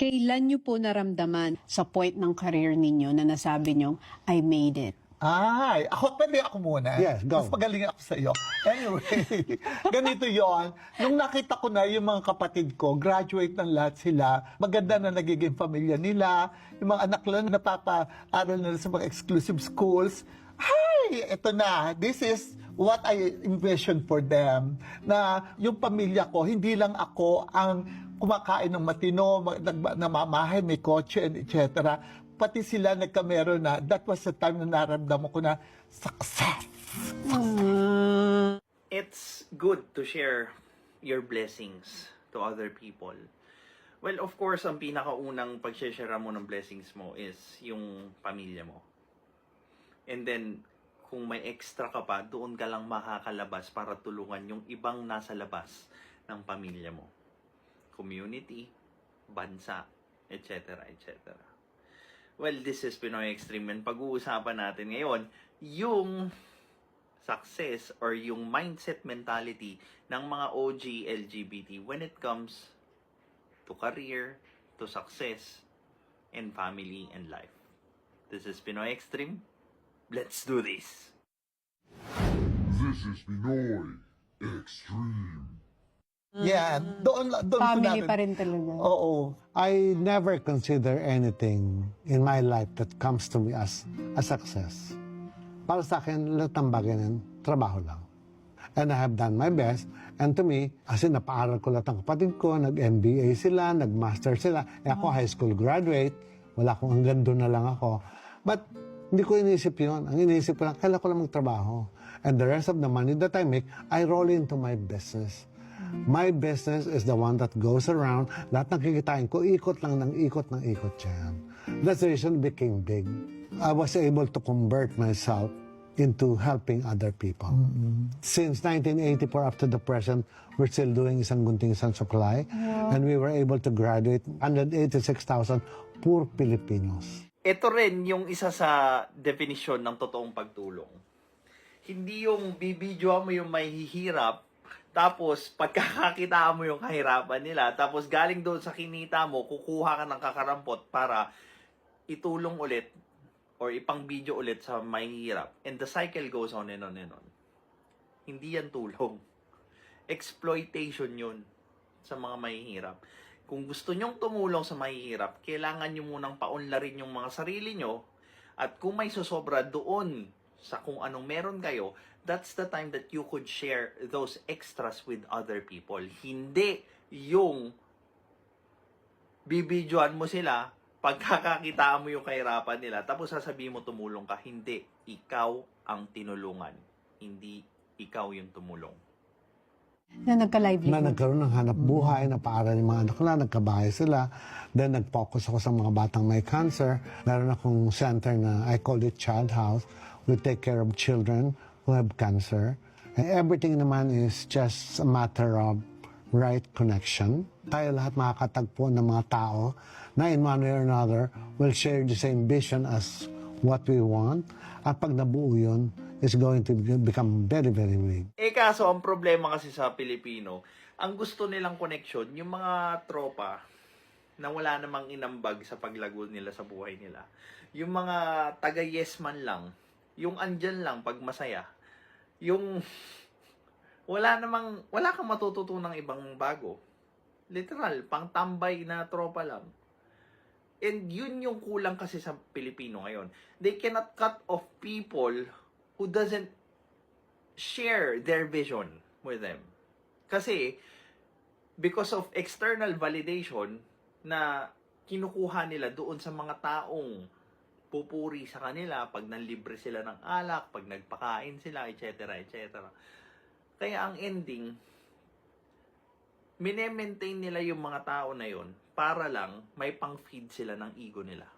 Kailan niyo po naramdaman sa point ng career ninyo na nasabi niyo, I made it? Ay, pwede ako muna. Yes, go. Mas magaling ako sa iyo. Anyway, ganito yon. Nung nakita ko na yung mga kapatid ko, graduate ng lahat sila, maganda na nagiging pamilya nila, yung mga anak lang napapa-aral na sa mga exclusive schools. Hi, eto na. This is what I envisioned for them. Na yung pamilya ko, hindi lang ako ang kumakain ng matino, namamahay, may kotse, etc. Pati sila nagkameron na. That was the time na naramdaman ko na success. It's good to share your blessings to other people. Well, of course, ang pinakaunang pag-share mo ng blessings mo is yung pamilya mo. And then, kung may extra ka pa, doon ka lang makakalabas para tulungan yung ibang nasa labas ng pamilya mo. Community, bansa, etc. etc. Well, this is Pinoy Extreme and pag-uusapan natin ngayon yung success or yung mindset mentality ng mga OG LGBT when it comes to career, to success, and family and life. This is Pinoy Extreme. Let's do this! This is Pinoy Extreme. Yan. Doon ko Family natin. pa rin talaga. Oo. I never consider anything in my life that comes to me as a success. Para sa akin, lahat ng bagay na trabaho lang. And I have done my best. And to me, kasi napaaral ko lahat ng kapatid ko, nag-MBA sila, nag-master sila. Ako, high school graduate. Wala akong hanggang doon na lang ako. But hindi ko iniisip yun. Ang iniisip ko lang, kailan ko lang magtrabaho. And the rest of the money that I make, I roll into my business. My business is the one that goes around. Lahat ng kikitain ko, ikot lang ng ikot dyan. That's the reason it became big. I was able to convert myself into helping other people. Since 1984 up to the present, we're still doing isang gunting isang suklay. And we were able to graduate 186,000 poor Filipinos. Ito rin yung isa sa definition ng totoong pagtulong. Hindi yung bibidyoan mo yung may hihirap, tapos pagkakakitaan mo yung kahirapan nila, tapos galing doon sa kinita mo, kukuha ka ng kakarampot para itulong ulit or ipang video ulit sa may hirap. And the cycle goes on and on and on. Hindi yan tulong. Exploitation yun sa mga mahihirap. Kung gusto nyong tumulong sa mahihirap, kailangan nyo munang paunlarin yung mga sarili nyo. At kung may susobra doon sa kung anong meron kayo, that's the time that you could share those extras with other people. Hindi yung bibidyoan mo sila, pagkakakitaan mo yung kahirapan nila, tapos sasabihin mo tumulong ka. Hindi. Ikaw ang tinulungan. Hindi ikaw yung tumulong. Na nagka-livelihood. Na nagkaroon ng hanap buhay, napaaral yung mga anak nila, nagkabahay sila. Then nag-focus ako sa mga batang may cancer. Meron akong center na I call it Child House. We take care of children who have cancer. And everything naman is just a matter of right connection. Tayo lahat makakatagpo ng mga tao na in one way or another will share the same vision as what we want. At pag nabuo yun, it's going to become very, very big. Kaso ang problema kasi sa Pilipino, ang gusto nilang connection, yung mga tropa na wala namang inambag sa paglago nila sa buhay nila. Yung mga taga-yes man lang, yung andyan lang pag masaya. Yung wala kang matututunang ibang bago. Literal, pang tambay na tropa lang. And yun yung kulang kasi sa Pilipino ngayon. They cannot cut off people who doesn't share their vision with them. Kasi, because of external validation na kinukuha nila doon sa mga taong pupuri sa kanila pag nanlibre sila ng alak, pag nagpakain sila, etc. etc. Kaya ang ending, mine-maintain nila yung mga tao na yun para lang may pang-feed sila ng ego nila.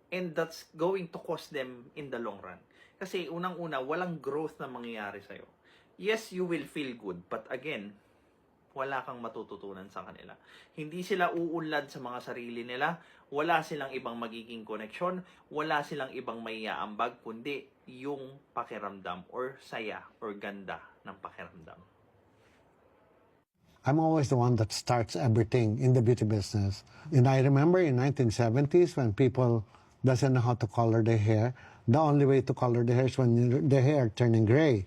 And that's going to cost them in the long run. Kasi unang-una, walang growth na mangyayari sa'yo. Yes, you will feel good, but again, wala kang matututunan sa kanila. Hindi sila uunlad sa mga sarili nila, wala silang ibang magiging koneksyon, wala silang ibang maiaambag, kundi yung pakiramdam or saya or ganda ng pakiramdam. I'm always the one that starts everything in the beauty business. And I remember in 1970s when people doesn't know how to color their hair, the only way to color the hair is when the hair turning gray.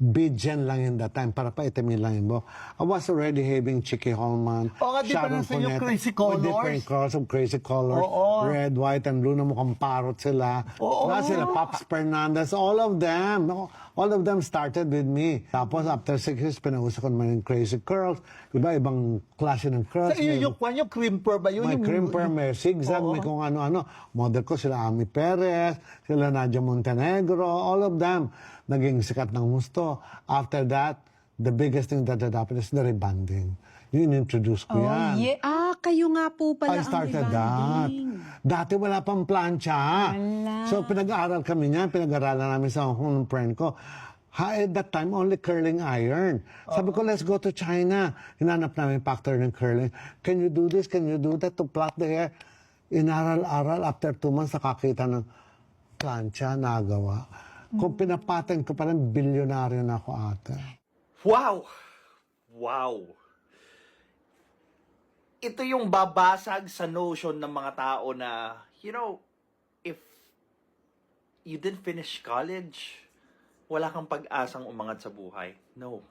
Bidyan lang in that time para paitamin lang yung buhok. I was already having Chicky Holman, Oo nga, di ba nasa yung crazy colors? Different colors of crazy colors. Oo. Red, white, and blue na mukhang parrot sila. Oo. Wala sila, Pops Fernandez, all of them. All of them started with me. Tapos after 6 years, pinauso ko naman yung crazy curls. Diba, ibang klase ng curls. Sa iyo, yung crimper ba yun? May Yung- crimper, may zigzag, Oo. may kung ano-ano. Model ko sila Ami Perez, sila Nadia Montenegro, all of them. Naging sikat ng gusto. After that, the biggest thing that happened is the rebanding. Yun introduce ko yan. Kayo nga po pala I started that. Dati wala pang plancha. Wala. So pinag-aaral kami niyan, pinag-aaralan namin sa Hong Kong ng friend ko. At that time, only curling iron. Sabi ko, let's go to China. Hinanap namin factory ng curling. Can you do this? Can you do that to plait the hair? Inaral-aral, after 2 months, nakakita ng plancha, nagawa. Kung pinapatent ko pa rin, bilyonaryo na ako ate. Wow! Wow! Ito yung babasag sa notion ng mga tao na, if you didn't finish college, wala kang pag-asang umangat sa buhay. No.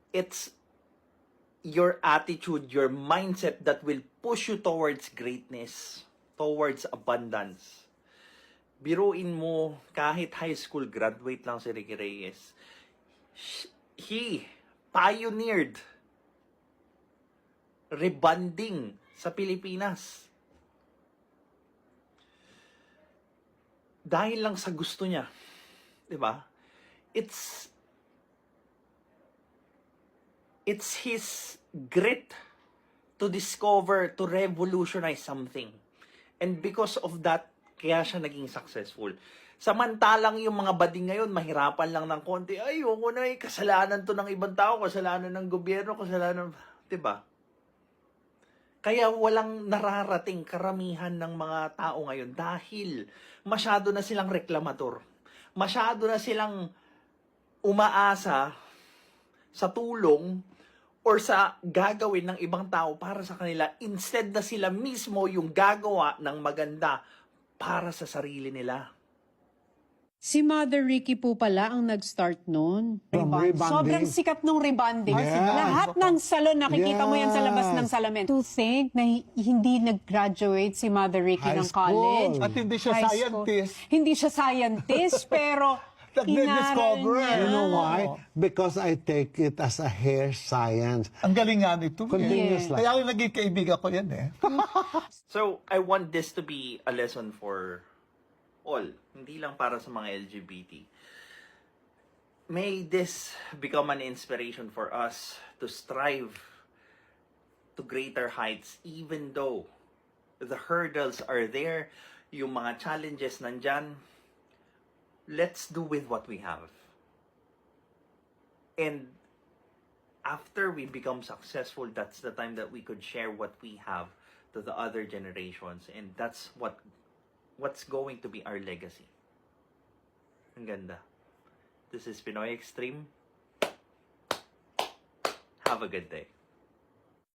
It's your attitude, your mindset that will push you towards greatness, towards abundance. Biruin mo, kahit high school graduate lang si Ricky Reyes, he pioneered rebanding sa Pilipinas. Dahil lang sa gusto niya. 'Di ba? It's his grit to discover, to revolutionize something. And because of that, kaya siya naging successful. Samantalang yung mga bading ngayon, mahirapan lang ng konti. Ay, ayoko na kasalanan to ng ibang tao, kasalanan ng gobyerno, kasalanan, 'di ba? Kaya walang nararating karamihan ng mga tao ngayon dahil masyado na silang reklamator. Masyado na silang umaasa sa tulong or sa gagawin ng ibang tao para sa kanila instead na sila mismo yung gagawa ng maganda para sa sarili nila. Si Mother Ricky po pala ang nag-start nun. From rebanding. Sobrang sikat nung rebanding. Yes. Lahat ng salon, nakikita mo yan sa labas Yes. ng salamin. To think na hindi nag-graduate si Mother Ricky High ng school. college. At hindi siya High school. scientist. Hindi siya scientist, pero inaral Nag-discover. niya. You know why? Because I take it as a hair science. Ang galing nga nito. Continuous Yeah. life. Kaya naging kaibigan ko yan eh. So, I want this to be a lesson for all, hindi lang para sa mga LGBT. May this become an inspiration for us to strive to greater heights even though the hurdles are there, yung mga challenges nandyan. Let's do with what we have. And after we become successful, that's the time that we could share what we have to the other generations, and that's what's going to be our legacy. Ang ganda. This is Pinoy Extreme. Have a good day.